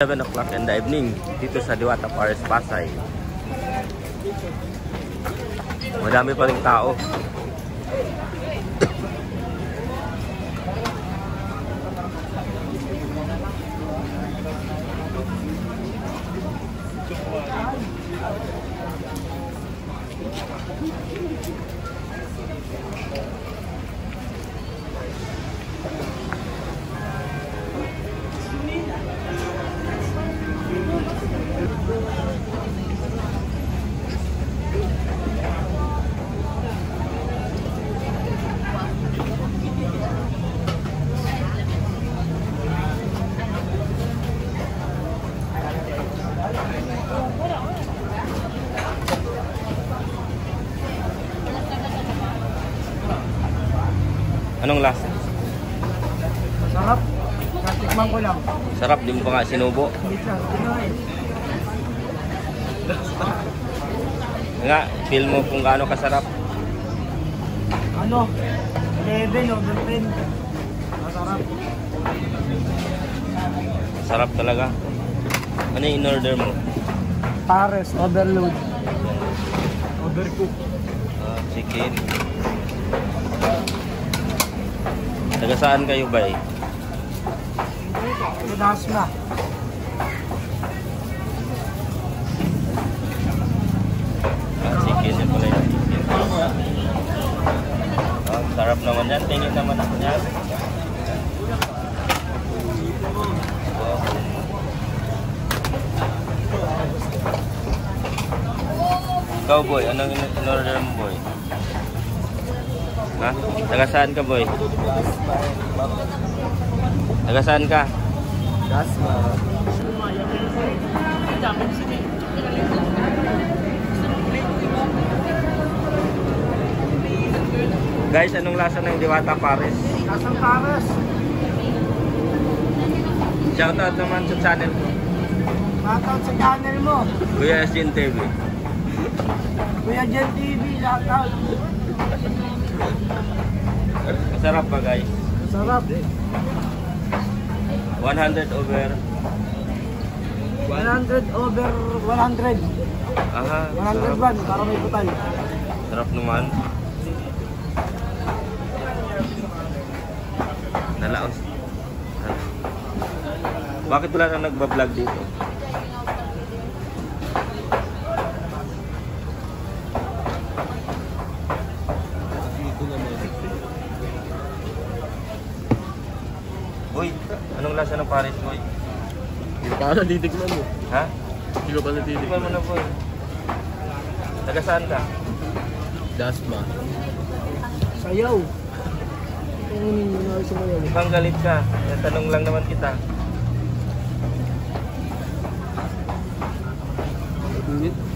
7 o'clock in the evening dito sa Diwata Paris, Pasay. Madami pa ring tao. Anong lasa? Sarap. Natikman ko lang. Sarap, di mo pa nga sinubo. Nga, feel mo kung gaano kasarap. Ano? 11 over 10. Masarap. Sarap talaga. Ano yung in-order mo? Pares, overload. Overcook. Chicken. Taga saan kayo ba eh? Dasma. Chicken yun pala yung chicken. Sarap naman yan. Tingin naman ako yan. Ikaw boy, anong in-order mo boy? Ha? Taga saan ka boy? Taga saan ka? Dasma. Guys, anong lasa ng Diwata Paris? Lasang Pares. Shoutout naman sa channel mo. Shoutout sa channel mo. Kuya SN TV. Kuya Jen TV, shoutout. Masarap ba guys? Masarap. 100 over 100 over 100. Aha, 101 para may putal. sarap naman. Nalaos. Bakit wala nang nagbablog dito? Uy, anong lasa ng Paris boy? Hindi pa na titikman mo. Ha? Hindi ko pa na Tikman titikman. mo na boy. Taga saan ka? Dasma. Sayaw. Kunin mo na sa mayaw. Ibang galit ka. Tanong lang naman kita. Init.